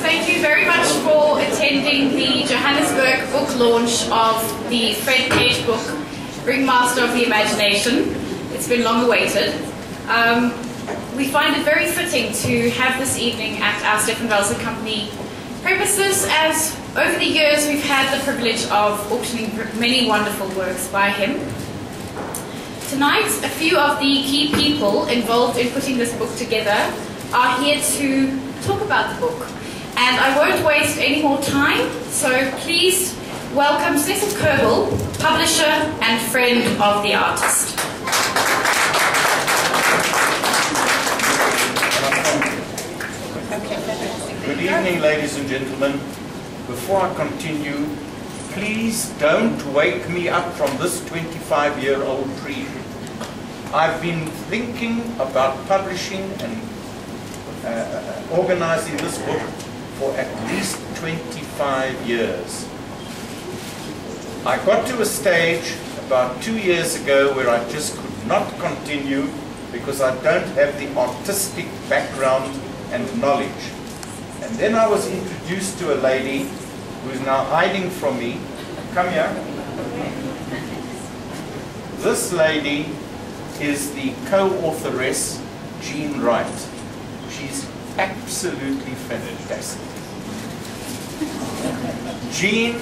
Thank you very much for attending the Johannesburg book launch of the Fred Page book, Ringmaster of the Imagination. It's been long awaited. We find it very fitting to have this evening at our Stefan Welser Company premises, as over the years we've had the privilege of auctioning many wonderful works by him. Tonight, a few of the key people involved in putting this book together are here to talk about the book. And I won't waste any more time, so please welcome Cecil Kerbel, publisher and friend of the artist. Good evening, ladies and gentlemen. Before I continue, please don't wake me up from this 25-year-old dream. I've been thinking about publishing and organizing this book for at least 25 years. I got to a stage about 2 years ago where I just could not continue because I don't have the artistic background and knowledge. And then I was introduced to a lady who is now hiding from me. Come here. This lady is the co-authoress, Jean Wright. She's absolutely fantastic. Jean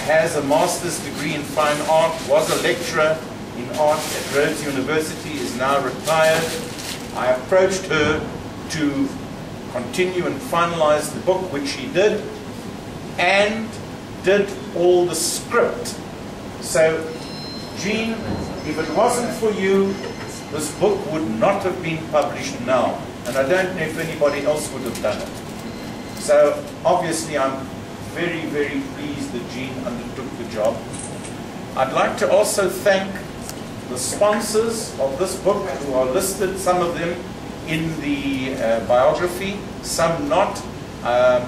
has a master's degree in fine art, was a lecturer in art at Rhodes University, is now retired. I approached her to continue and finalize the book, which she did, and did all the script. So, Jean, if it wasn't for you, this book would not have been published now. And I don't know if anybody else would have done it. So, obviously, I'm very, very pleased that Jean undertook the job. I'd like to also thank the sponsors of this book who are listed, some of them in the biography, some not.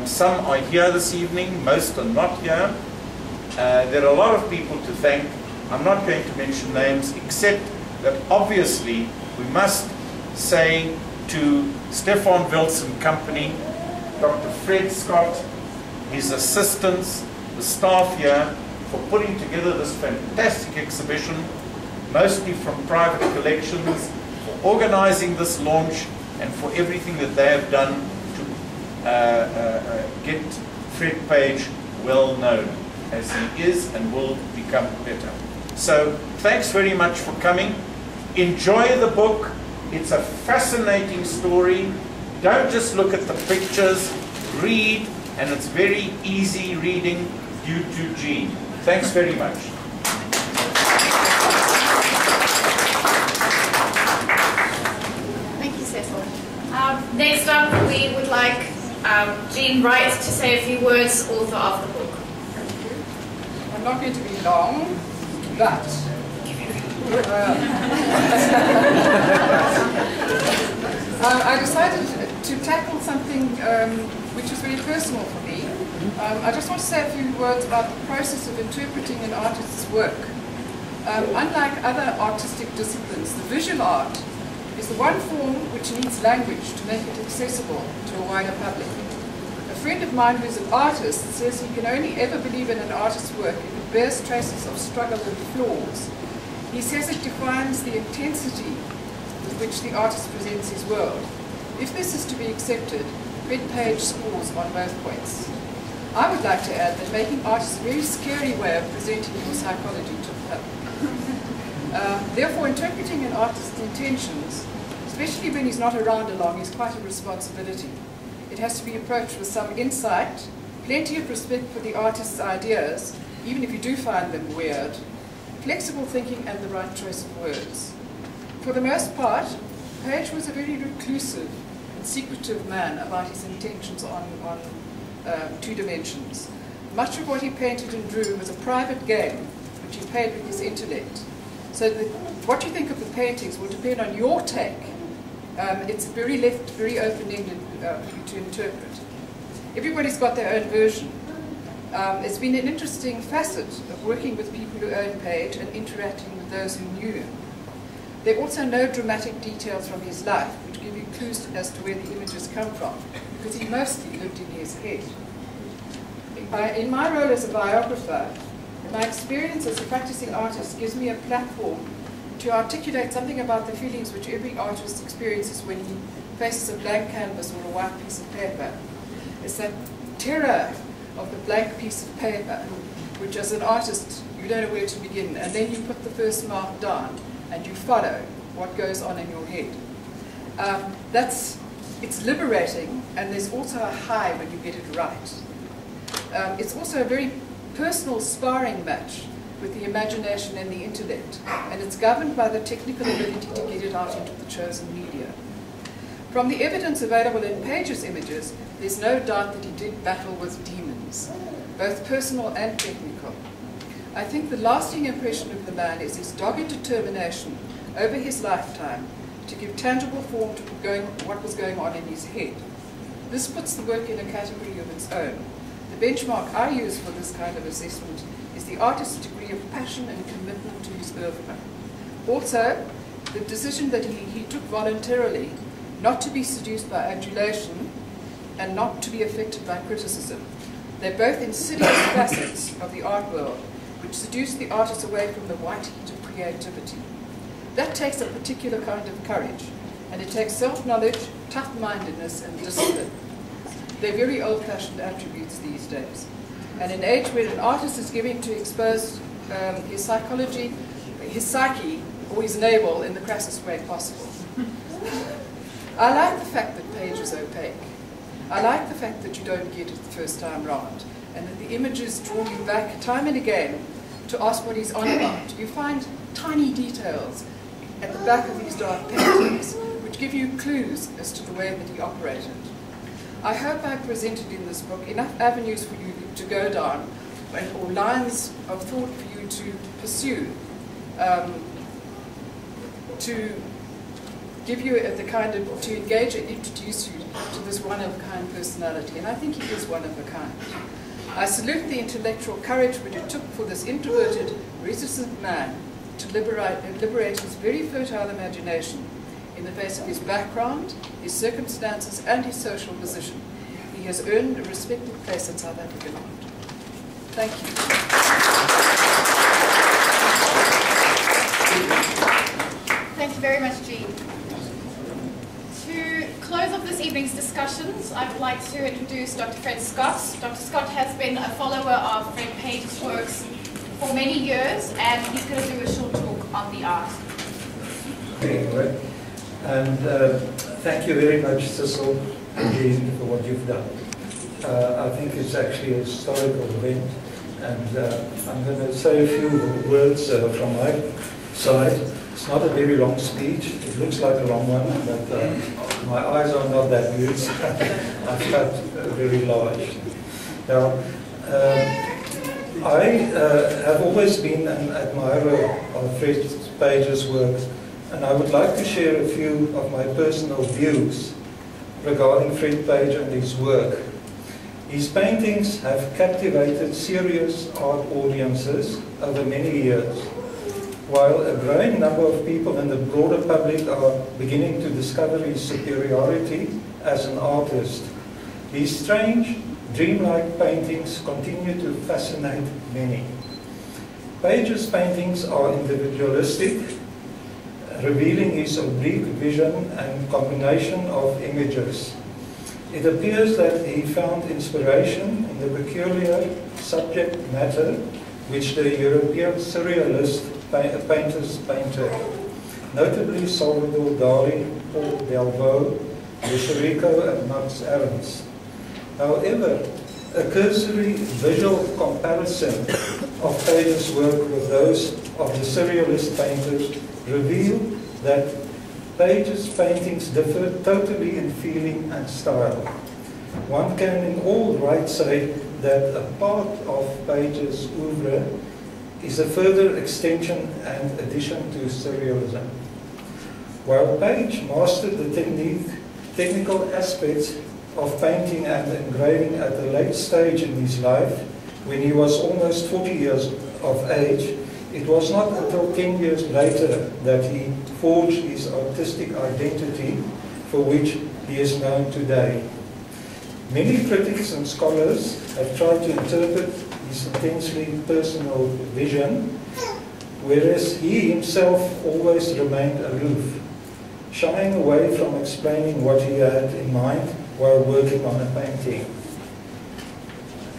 Some are here this evening, most are not here. There are a lot of people to thank. I'm not going to mention names, except that obviously we must say to Stefan Welser Company, Dr. Fred Scott, his assistants, the staff here, for putting together this fantastic exhibition, mostly from private collections, for organizing this launch, and for everything that they have done to get Fred Page well known, as he is and will become better. So, thanks very much for coming. Enjoy the book. It's a fascinating story. Don't just look at the pictures, read, and it's very easy reading due to Jean. Thanks very much. Thank you, Cecil. Next up, we would like Jean Wright to say a few words, author of the book. I'm not going to be long, but I decided to tackle something which is very personal for me. I just want to say a few words about the process of interpreting an artist's work. Unlike other artistic disciplines, the visual art is the one form which needs language to make it accessible to a wider public. A friend of mine who is an artist says he can only ever believe in an artist's work if it bears traces of struggle and flaws. He says it defines the intensity with which the artist presents his world. If this is to be accepted, Fred Page scores on both points. I would like to add that making art is a very scary way of presenting your psychology to the public. Therefore, interpreting an artist's intentions, especially when he's not around along, is quite a responsibility. It has to be approached with some insight, plenty of respect for the artist's ideas, even if you do find them weird, flexible thinking, and the right choice of words. For the most part, Page was a very reclusive and secretive man about his intentions on two dimensions. Much of what he painted and drew was a private game, which he played with his intellect. So what you think of the paintings will depend on your take. It's very left, very open-ended for you to interpret. Everybody's got their own version. It's been an interesting facet of working with people who own Page and interacting with those who knew him. There are also no dramatic details from his life which give you clues as to where the images come from, because he mostly lived in his head. In my role as a biographer, my experience as a practicing artist gives me a platform to articulate something about the feelings which every artist experiences when he faces a blank canvas or a white piece of paper. It's that terror of the blank piece of paper, which as an artist, you don't know where to begin, and then you put the first mark down, and you follow what goes on in your head. It's liberating, and there's also a high when you get it right. It's also a very personal sparring match with the imagination and the intellect, and it's governed by the technical ability to get it out into the chosen media. From the evidence available in Page's images, there's no doubt that he did battle with demons, both personal and technical. I think the lasting impression of the man is his dogged determination over his lifetime to give tangible form to what was going on in his head. This puts the work in a category of its own. The benchmark I use for this kind of assessment is the artist's degree of passion and commitment to his oeuvre. Also, the decision that he took voluntarily not to be seduced by adulation and not to be affected by criticism. They're both insidious facets of the art world which seduce the artist away from the white heat of creativity. That takes a particular kind of courage, and it takes self-knowledge, tough-mindedness, and discipline. They're very old-fashioned attributes these days. And in an age where an artist is giving to expose his psychology, his psyche, or his navel in the crassest way possible. I like the fact that Page is opaque. I like the fact that you don't get it the first time round, and that the images draw you back time and again to ask what he's on about. You find tiny details at the back of these dark paintings which give you clues as to the way that he operated. I hope I presented in this book enough avenues for you to go down, or lines of thought for you to pursue, to give you the kind of, to engage and introduce you to this one-of-a-kind personality, and I think he is one of a kind. I salute the intellectual courage which it took for this introverted, reticent man to liberate his very fertile imagination in the face of his background, his circumstances, and his social position. He has earned a respected place in South African art. Thank you. Thank you very much, Jean. To close off this evening's discussions, I would like to introduce Dr. Fred Scott. Dr. Scott has been a follower of Fred Page's works for many years, and he's going to do a short talk on the art. Anyway, and thank you very much, Cecil and Jean, for what you've done. I think it's actually a historical event, and I'm going to say a few words from my side. It's not a very long speech. It looks like a long one, but my eyes are not that good. I've cut very large. Now, I have always been an admirer of Fred Page's work, and I would like to share a few of my personal views regarding Fred Page and his work. His paintings have captivated serious art audiences over many years, while a growing number of people in the broader public are beginning to discover his superiority as an artist. These strange, dreamlike paintings continue to fascinate many. Page's paintings are individualistic, revealing his oblique vision and combination of images. It appears that he found inspiration in the peculiar subject matter which the European surrealist painters painted, notably Salvador Dali, Paul Delvaux, De Chirico, and Max Ernst. However, a cursory visual comparison of Page's work with those of the surrealist painters reveal that Page's paintings differ totally in feeling and style. One can in all right say that a part of Page's oeuvre is a further extension and addition to surrealism. While Page mastered the technical aspects of painting and engraving at a late stage in his life, when he was almost 40 years of age, It was not until 10 years later that he forged his artistic identity for which he is known today. Many critics and scholars have tried to interpret his intensely personal vision, whereas he himself always remained aloof, shying away from explaining what he had in mind while working on a painting.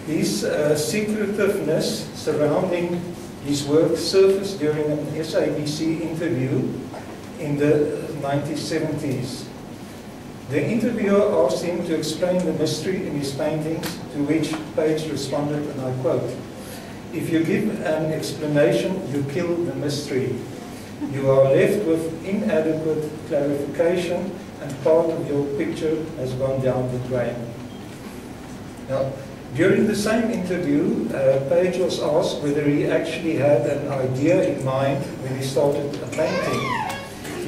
His secretiveness surrounding his work surfaced during an SABC interview in the 1970s. The interviewer asked him to explain the mystery in his paintings, to which Page responded, and I quote, "If you give an explanation, you kill the mystery. You are left with inadequate clarification and part of your picture has gone down the drain." Now, during the same interview, Page was asked whether he actually had an idea in mind when he started a painting.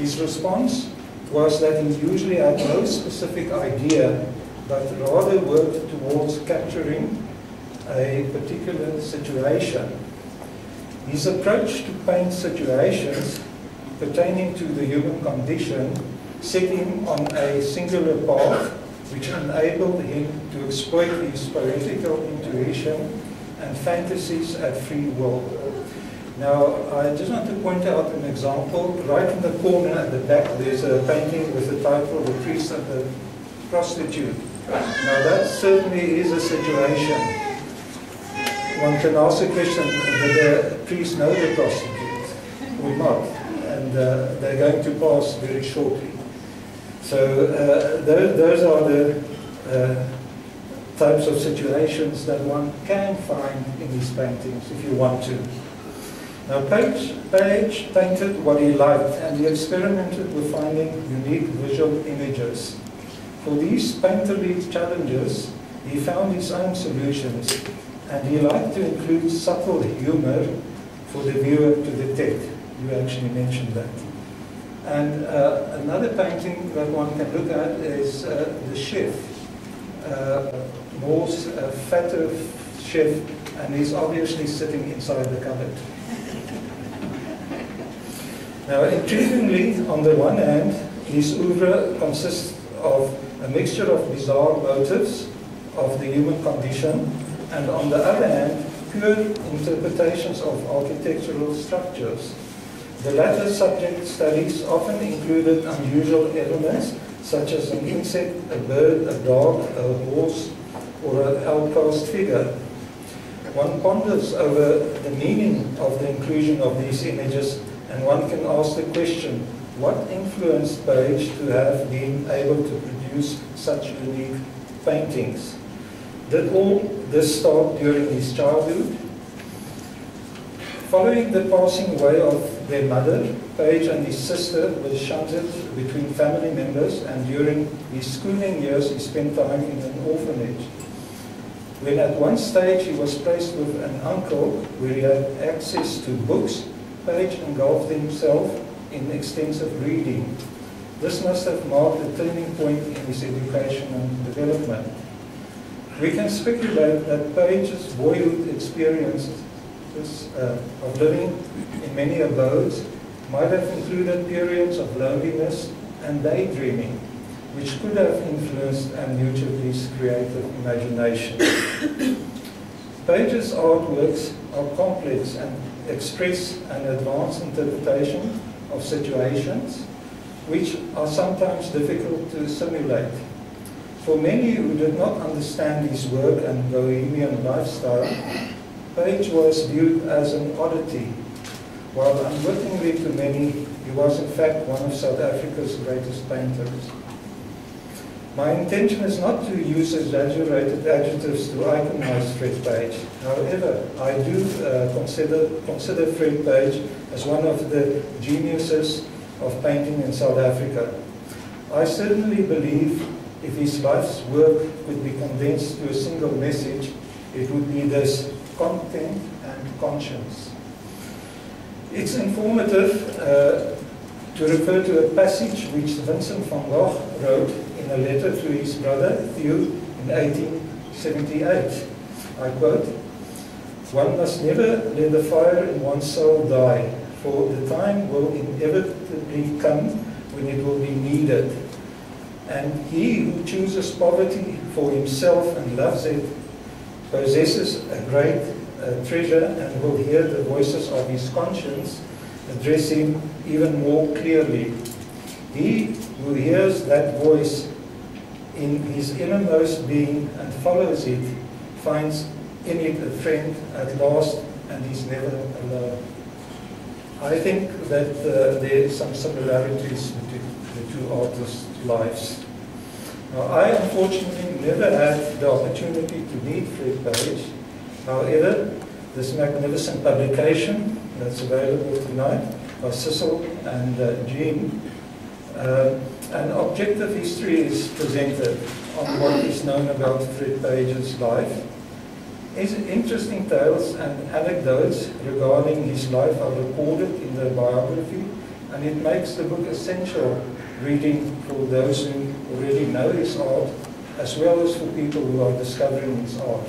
His response was that he usually had no specific idea, but rather worked towards capturing a particular situation. His approach to paint situations pertaining to the human condition set him on a singular path which enabled him to exploit his poetical intuition and fantasies at free will. Now, I just want to point out an example. Right in the corner at the back, there's a painting with the title, "The Priest and the Prostitute." Now, that certainly is a situation. One can ask the question, did the priest know the prostitute or not? And they're going to pass very shortly. So those are the types of situations that one can find in these paintings if you want to. Now, Page painted what he liked, and he experimented with finding unique visual images. For these painterly challenges, he found his own solutions, and he liked to include subtle humor for the viewer to detect. You actually mentioned that. And another painting that one can look at is the chef, more fatter chef, and he's obviously sitting inside the cupboard. Now, intriguingly, on the one hand, his oeuvre consists of a mixture of bizarre motifs of the human condition, and on the other hand, pure interpretations of architectural structures. The latter subject studies often included unusual elements, such as an insect, a bird, a dog, a horse, or an outcast figure. One ponders over the meaning of the inclusion of these images, and one can ask the question, what influenced Page to have been able to produce such unique paintings? Did all this start during his childhood? Following the passing away of their mother, Page and his sister were shunted between family members, and during his schooling years he spent time in an orphanage. When at one stage he was placed with an uncle where he had access to books, Page engulfed himself in extensive reading. This must have marked a turning point in his education and development. We can speculate that Page's boyhood experiences of living in many abodes might have included periods of loneliness and daydreaming, which could have influenced and nurtured his creative imagination. Page's artworks are complex and express an advanced interpretation of situations which are sometimes difficult to simulate. For many who did not understand his work and bohemian lifestyle, Page was viewed as an oddity, while unwittingly to many, he was in fact one of South Africa's greatest painters. My intention is not to use exaggerated adjectives to iconize Fred Page. However, I do consider Fred Page as one of the geniuses of painting in South Africa. I certainly believe if his life's work could be condensed to a single message, it would be this: content and conscience. It's informative to refer to a passage which Vincent van Gogh wrote in a letter to his brother Theo in 1878. I quote, One must never let the fire in one's soul die, for the time will inevitably come when it will be needed. And he who chooses poverty for himself and loves it possesses a great treasure and will hear the voices of his conscience address him even more clearly. He who hears that voice in his innermost being and follows it finds in it a friend at last and is never alone. I think that there are some similarities between the two artists' lives. Now, I unfortunately never had the opportunity to meet Fred Page. However, this magnificent publication that's available tonight by Cecil and Jean, an objective history is presented on what is known about Fred Page's life. Interesting tales and anecdotes regarding his life are recorded in the biography, and it makes the book essential reading for those who already know his art, as well as for people who are discovering his art.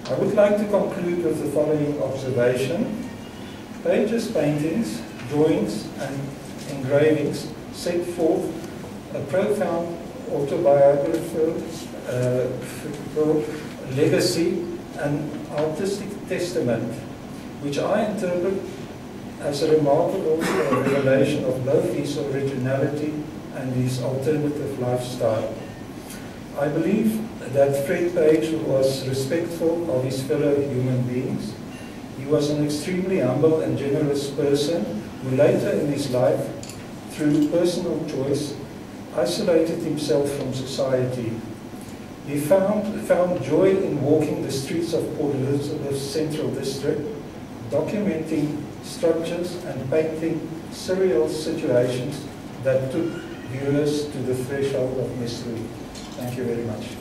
I would like to conclude with the following observation. Page's paintings, drawings, and engravings set forth a profound autobiographical legacy and artistic testament, which I interpret as a remarkable revelation of both his originality and his alternative lifestyle. I believe that Fred Page was respectful of his fellow human beings. He was an extremely humble and generous person who later in his life, through personal choice, isolated himself from society. He found joy in walking the streets of Port Elizabeth's Central District, documenting structures and painting surreal situations that took viewers to the threshold of mystery. Thank you very much.